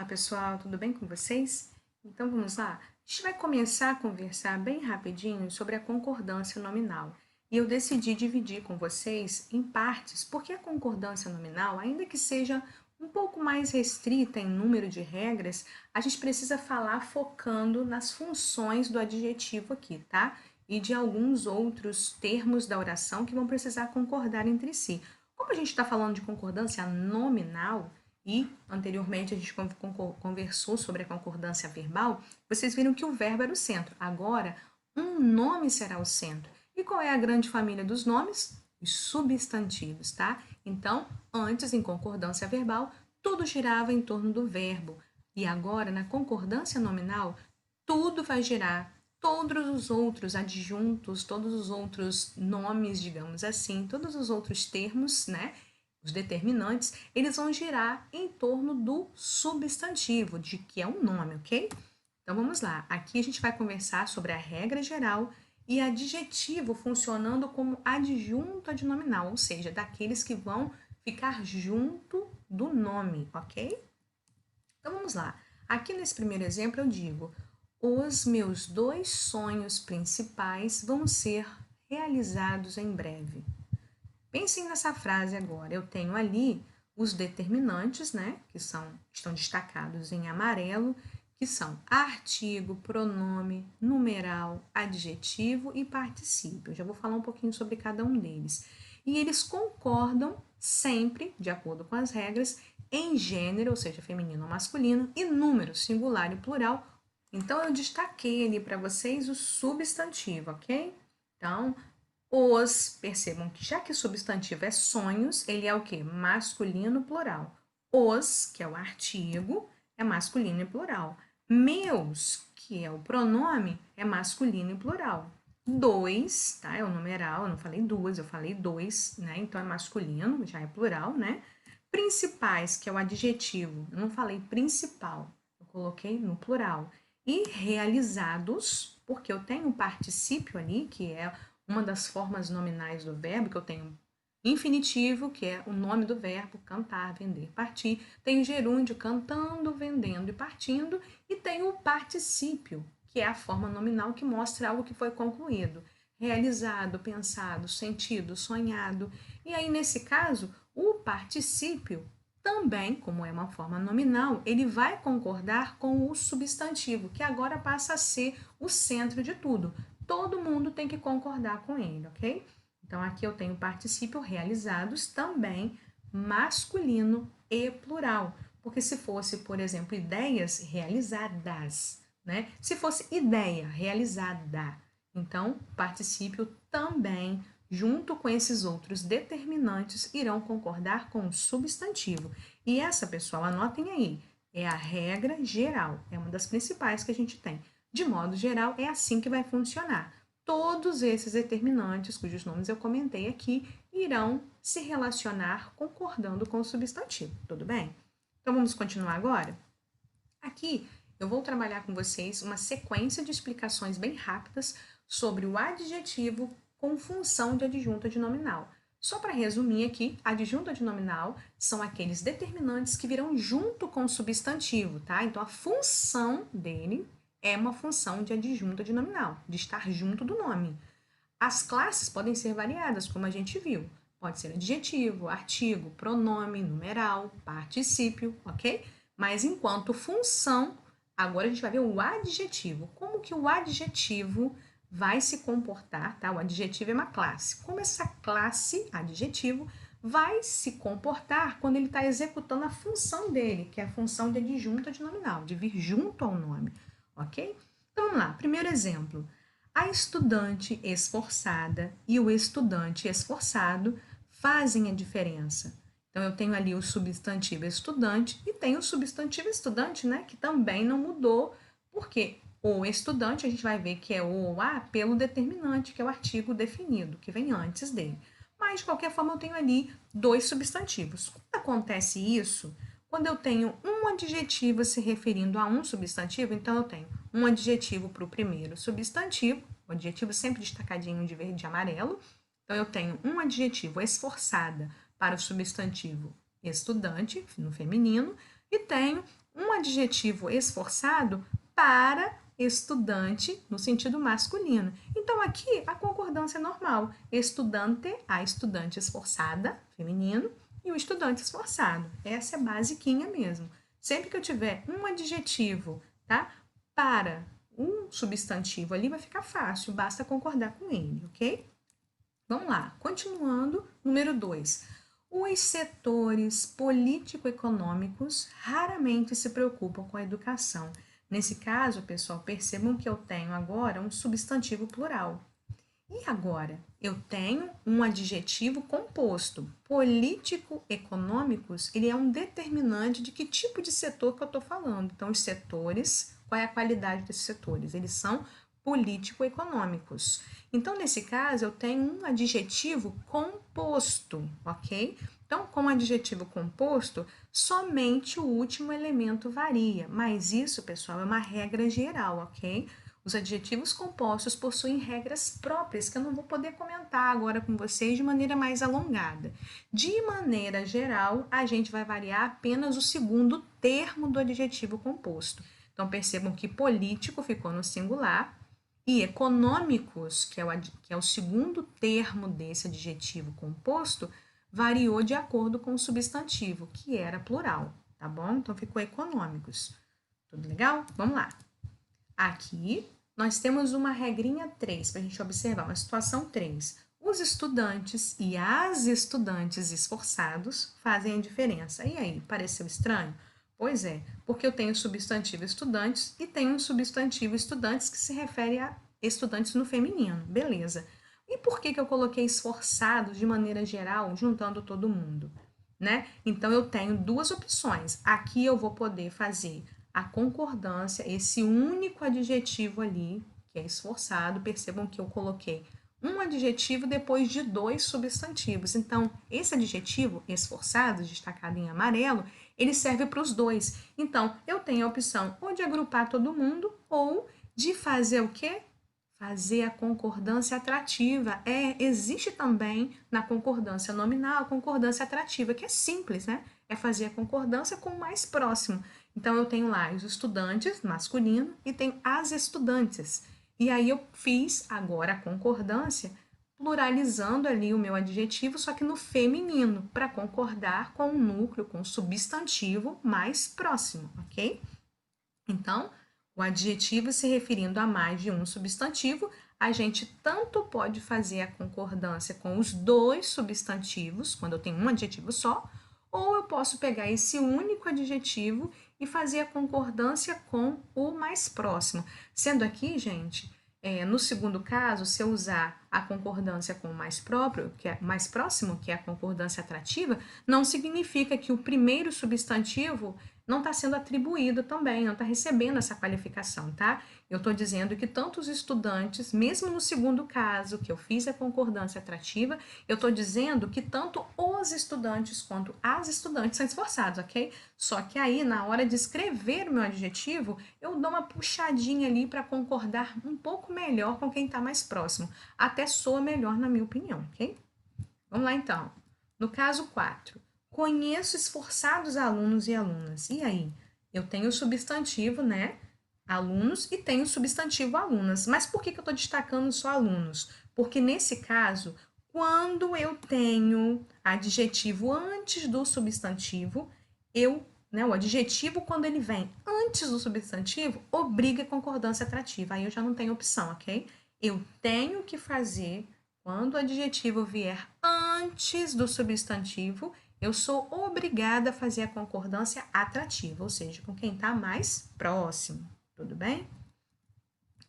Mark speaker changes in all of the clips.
Speaker 1: pessoal, tudo bem com vocês? Então vamos lá? A gente vai começar a conversar bem rapidinho sobre a concordância nominal. E eu decidi dividir com vocês em partes, porque a concordância nominal, ainda que seja um pouco mais restrita em número de regras, a gente precisa falar focando nas funções do adjetivo aqui, tá? E de alguns outros termos da oração que vão precisar concordar entre si. Como a gente está falando de concordância nominal, e anteriormente a gente conversou sobre a concordância verbal, vocês viram que o verbo era o centro. Agora, um nome será o centro. E qual é a grande família dos nomes? Os substantivos, tá? Então, antes, em concordância verbal, tudo girava em torno do verbo. E agora, na concordância nominal, tudo vai girar, todos os outros adjuntos, todos os outros nomes, digamos assim, todos os outros termos, né? Os determinantes, eles vão girar em torno do substantivo, de que é um nome, ok? Então vamos lá. Aqui a gente vai conversar sobre a regra geral e adjetivo funcionando como adjunto adnominal, ou seja, daqueles que vão ficar junto do nome, ok? Então vamos lá. Aqui nesse primeiro exemplo eu digo: os meus dois sonhos principais vão ser realizados em breve. Pensem nessa frase agora. Eu tenho ali os determinantes, né, que estão destacados em amarelo, que são artigo, pronome, numeral, adjetivo e particípio. Eu já vou falar um pouquinho sobre cada um deles. E eles concordam sempre, de acordo com as regras, em gênero, ou seja, feminino ou masculino, e número, singular e plural. Então, eu destaquei ali para vocês o substantivo, ok? Então, percebam que já que o substantivo é sonhos, ele é o quê? Masculino plural. Os, que é o artigo, é masculino e plural. Meus, que é o pronome, é masculino e plural. Dois, tá? É o numeral, eu não falei duas, eu falei dois, né? Então é masculino, já é plural, né? Principais, que é o adjetivo, eu não falei principal, eu coloquei no plural. E realizados, porque eu tenho um particípio ali, que é uma das formas nominais do verbo, que eu tenho infinitivo, que é o nome do verbo, cantar, vender, partir. Tem o gerúndio, cantando, vendendo e partindo. E tem o particípio, que é a forma nominal que mostra algo que foi concluído. Realizado, pensado, sentido, sonhado. E aí, nesse caso, o particípio também, como é uma forma nominal, ele vai concordar com o substantivo, que agora passa a ser o centro de tudo. Todo mundo tem que concordar com ele, ok? Então, aqui eu tenho particípio realizados também masculino e plural. Porque se fosse, por exemplo, ideias realizadas, né? Se fosse ideia realizada, então particípio também, junto com esses outros determinantes, irão concordar com o substantivo. E essa, pessoal, anotem aí, é a regra geral, é uma das principais que a gente tem. De modo geral, é assim que vai funcionar. Todos esses determinantes, cujos nomes eu comentei aqui, irão se relacionar concordando com o substantivo, tudo bem? Então vamos continuar agora? Aqui eu vou trabalhar com vocês uma sequência de explicações bem rápidas sobre o adjetivo com função de adjunto adnominal. Só para resumir aqui, adjunto adnominal são aqueles determinantes que virão junto com o substantivo, tá? Então a função dele é uma função de adjunto adnominal, de estar junto do nome. As classes podem ser variadas, como a gente viu. Pode ser adjetivo, artigo, pronome, numeral, particípio, ok? Mas enquanto função, agora a gente vai ver o adjetivo. Como que o adjetivo vai se comportar, tá? O adjetivo é uma classe. Como essa classe, adjetivo, vai se comportar quando ele está executando a função dele, que é a função de adjunto adnominal, de vir junto ao nome, ok? Então vamos lá, primeiro exemplo. A estudante esforçada e o estudante esforçado fazem a diferença. Então, eu tenho ali o substantivo estudante e tenho o substantivo estudante, né? Que também não mudou, porque o estudante a gente vai ver que é o ou a pelo determinante, que é o artigo definido, que vem antes dele. Mas, de qualquer forma, eu tenho ali dois substantivos. Quando acontece isso, quando eu tenho um adjetivo se referindo a um substantivo, então eu tenho um adjetivo para o primeiro substantivo, o adjetivo sempre destacadinho de verde e amarelo. Então eu tenho um adjetivo esforçada para o substantivo estudante, no feminino, e tenho um adjetivo esforçado para estudante no sentido masculino. Então, aqui a concordância é normal. Estudante, a estudante esforçada, feminino, e o estudante esforçado. Essa é basiquinha mesmo. Sempre que eu tiver um adjetivo, tá? Para um substantivo ali, vai ficar fácil, basta concordar com ele, ok? Vamos lá, continuando, número 2. Os setores político-econômicos raramente se preocupam com a educação. Nesse caso, pessoal, percebam que eu tenho agora um substantivo plural. E agora? Eu tenho um adjetivo composto. Político-econômicos, ele é um determinante de que tipo de setor que eu estou falando. Então, os setores, qual é a qualidade desses setores? Eles são político-econômicos. Então, nesse caso, eu tenho um adjetivo composto, ok? Então, com adjetivo composto, somente o último elemento varia, mas isso, pessoal, é uma regra geral, ok? Os adjetivos compostos possuem regras próprias que eu não vou poder comentar agora com vocês de maneira mais alongada. De maneira geral, a gente vai variar apenas o segundo termo do adjetivo composto. Então, percebam que político ficou no singular e econômicos, que é o segundo termo desse adjetivo composto, variou de acordo com o substantivo, que era plural, tá bom? Então, ficou econômicos. Tudo legal? Vamos lá. Aqui, nós temos uma regrinha 3 para a gente observar, uma situação 3. Os estudantes e as estudantes esforçados fazem a diferença. E aí, pareceu estranho? Pois é, porque eu tenho o substantivo estudantes e tenho um substantivo estudantes que se refere a estudantes no feminino. Beleza. E por que eu coloquei esforçados de maneira geral, juntando todo mundo? Né? Então, eu tenho duas opções. Aqui eu vou poder fazer a concordância, esse único adjetivo ali, que é esforçado. Percebam que eu coloquei um adjetivo depois de dois substantivos. Então, esse adjetivo, esforçado, destacado em amarelo, ele serve para os dois. Então, eu tenho a opção ou de agrupar todo mundo ou de fazer o quê? Fazer a concordância atrativa. Existe também na concordância nominal a concordância atrativa, que é simples, né? É fazer a concordância com o mais próximo. Então, eu tenho lá os estudantes, masculino, e tenho as estudantes. E aí, eu fiz agora a concordância, pluralizando ali o meu adjetivo, só que no feminino, para concordar com o núcleo, com o substantivo mais próximo, ok? Então, o adjetivo se referindo a mais de um substantivo, a gente tanto pode fazer a concordância com os dois substantivos, quando eu tenho um adjetivo só, ou eu posso pegar esse único adjetivo e fazer a concordância com o mais próximo. Sendo aqui, gente, no segundo caso, se eu usar a concordância com o mais próprio, que é mais próximo, que é a concordância atrativa, não significa que o primeiro substantivo não está sendo atribuído também, não está recebendo essa qualificação, tá? Eu estou dizendo que tanto os estudantes, mesmo no segundo caso, que eu fiz a concordância atrativa, eu estou dizendo que tanto os estudantes quanto as estudantes são esforçados, ok? Só que aí, na hora de escrever o meu adjetivo, eu dou uma puxadinha ali para concordar um pouco melhor com quem está mais próximo. Até soa melhor, na minha opinião, ok? Vamos lá, então. No caso 4. Conheço esforçados alunos e alunas. E aí? Eu tenho o substantivo, né? Alunos e tenho o substantivo alunas. Mas por que eu estou destacando só alunos? Porque nesse caso, quando eu tenho adjetivo antes do substantivo, o adjetivo, quando ele vem antes do substantivo, obriga a concordância atrativa. Aí eu já não tenho opção, ok? Eu tenho que fazer, quando o adjetivo vier antes do substantivo, eu sou obrigada a fazer a concordância atrativa, ou seja, com quem está mais próximo, tudo bem?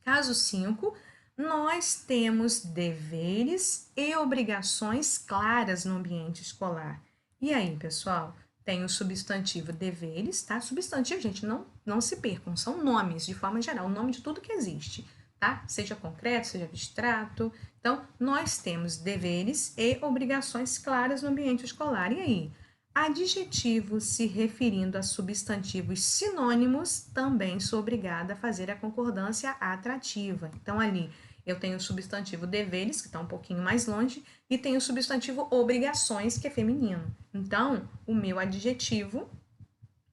Speaker 1: Caso 5, nós temos deveres e obrigações claras no ambiente escolar. E aí, pessoal? Tem o substantivo deveres, tá? Substantivo, gente, não se percam, são nomes, de forma geral, o nome de tudo que existe, tá? Seja concreto, seja abstrato. Então, nós temos deveres e obrigações claras no ambiente escolar. E aí? Adjetivos se referindo a substantivos sinônimos, também sou obrigada a fazer a concordância atrativa. Então, ali eu tenho o substantivo deveres, que está um pouquinho mais longe, e tenho o substantivo obrigações, que é feminino. Então, o meu adjetivo,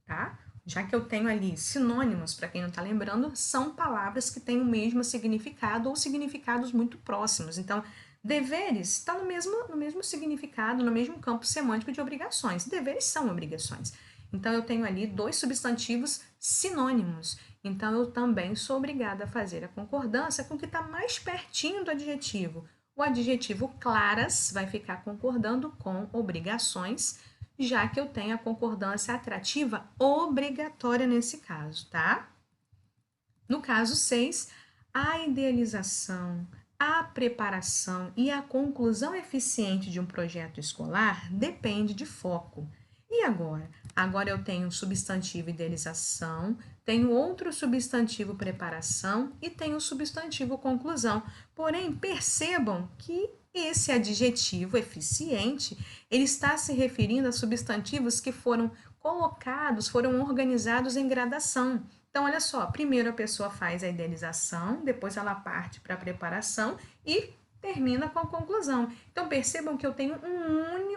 Speaker 1: tá? já que eu tenho ali sinônimos, para quem não está lembrando, são palavras que têm o mesmo significado ou significados muito próximos. Então, deveres está no mesmo significado, no mesmo campo semântico de obrigações. Deveres são obrigações. Então, eu tenho ali dois substantivos sinônimos. Então, eu também sou obrigada a fazer a concordância com o que está mais pertinho do adjetivo. O adjetivo claras vai ficar concordando com obrigações, já que eu tenho a concordância atrativa obrigatória nesse caso, tá? No caso 6, a idealização, a preparação e a conclusão eficiente de um projeto escolar depende de foco. E agora? Agora eu tenho o substantivo idealização, tenho outro substantivo preparação e tenho o substantivo conclusão. Porém, percebam que esse adjetivo eficiente, ele está se referindo a substantivos que foram colocados, foram organizados em gradação. Então, olha só, primeiro a pessoa faz a idealização, depois ela parte para a preparação e termina com a conclusão. Então, percebam que eu tenho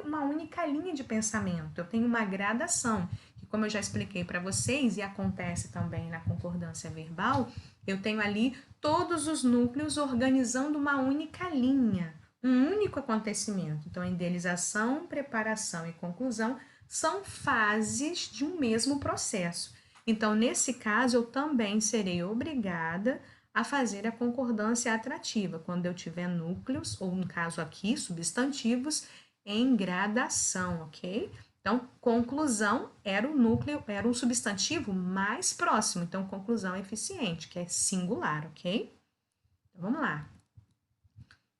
Speaker 1: uma única linha de pensamento, eu tenho uma gradação, que como eu já expliquei para vocês, e acontece também na concordância verbal, eu tenho ali todos os núcleos organizando uma única linha, um único acontecimento. Então, idealização, preparação e conclusão são fases de um mesmo processo. Então, nesse caso, eu também serei obrigada a fazer a concordância atrativa, quando eu tiver núcleos, ou no caso aqui, substantivos, em gradação, ok? Então, conclusão era o núcleo, era um substantivo mais próximo. Então, conclusão eficiente, que é singular, ok? Então, vamos lá.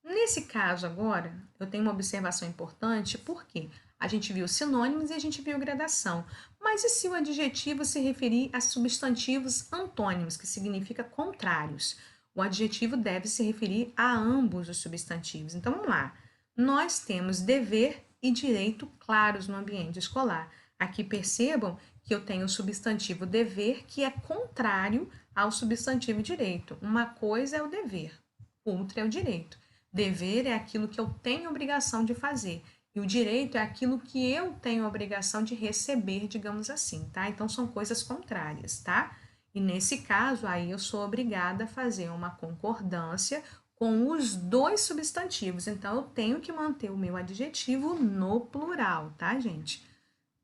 Speaker 1: Nesse caso agora, eu tenho uma observação importante, porque a gente viu sinônimos e a gente viu gradação. Mas e se o adjetivo se referir a substantivos antônimos, que significa contrários? O adjetivo deve se referir a ambos os substantivos. Então, vamos lá. Nós temos dever e direito claros no ambiente escolar. Aqui percebam que eu tenho o substantivo dever, que é contrário ao substantivo direito. Uma coisa é o dever, outra é o direito. Dever é aquilo que eu tenho obrigação de fazer. E o direito é aquilo que eu tenho a obrigação de receber, digamos assim, tá? Então, são coisas contrárias, tá? E nesse caso, aí eu sou obrigada a fazer uma concordância com os dois substantivos. Então, eu tenho que manter o meu adjetivo no plural, tá, gente?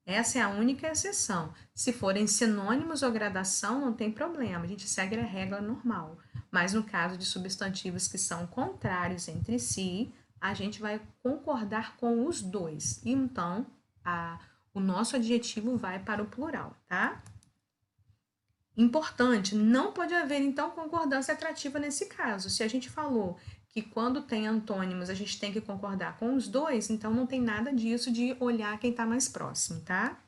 Speaker 1: Essa é a única exceção. Se forem sinônimos ou gradação, não tem problema, a gente segue a regra normal. Mas no caso de substantivos que são contrários entre si, a gente vai concordar com os dois. Então, o nosso adjetivo vai para o plural, tá? Importante, não pode haver, então, concordância atrativa nesse caso. Se a gente falou que quando tem antônimos a gente tem que concordar com os dois, então não tem nada disso de olhar quem está mais próximo, tá?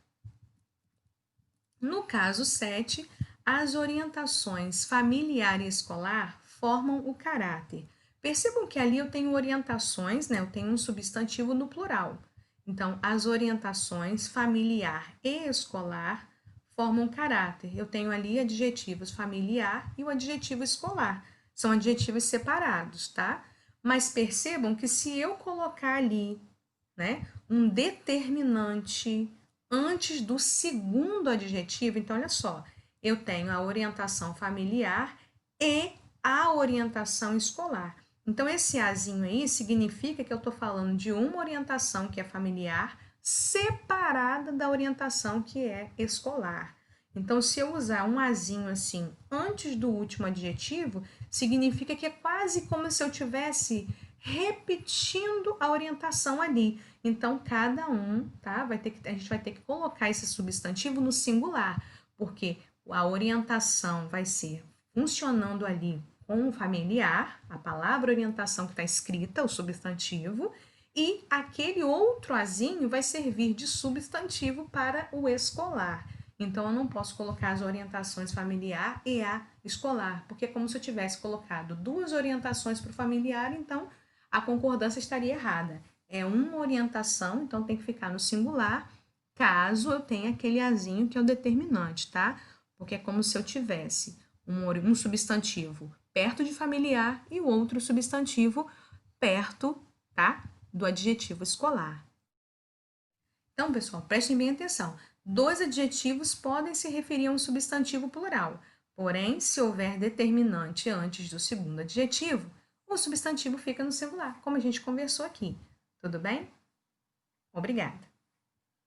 Speaker 1: No caso 7, as orientações familiar e escolar formam o caráter. Percebam que ali eu tenho orientações, né? Eu tenho um substantivo no plural. Então, as orientações familiar e escolar formam caráter. Eu tenho ali adjetivos familiar e o adjetivo escolar. São adjetivos separados, tá? Mas percebam que se eu colocar ali, né, um determinante antes do segundo adjetivo, então olha só, eu tenho a orientação familiar e a orientação escolar. Então, esse azinho aí significa que eu estou falando de uma orientação que é familiar separada da orientação que é escolar. Então, se eu usar um azinho assim antes do último adjetivo, significa que é quase como se eu tivesse repetindo a orientação ali. Então, cada um, tá? A gente vai ter que colocar esse substantivo no singular, porque a orientação vai ser funcionando ali com o familiar, a palavra orientação que está escrita, o substantivo, e aquele outro azinho vai servir de substantivo para o escolar. Então, eu não posso colocar as orientações familiar e a escolar, porque é como se eu tivesse colocado duas orientações para o familiar, então a concordância estaria errada. É uma orientação, então tem que ficar no singular, caso eu tenha aquele azinho que é o determinante, tá? Porque é como se eu tivesse um substantivo perto de familiar e o outro substantivo perto, tá? Do adjetivo escolar. Então, pessoal, prestem bem atenção. Dois adjetivos podem se referir a um substantivo plural, porém, se houver determinante antes do segundo adjetivo, o substantivo fica no singular, como a gente conversou aqui. Tudo bem? Obrigada.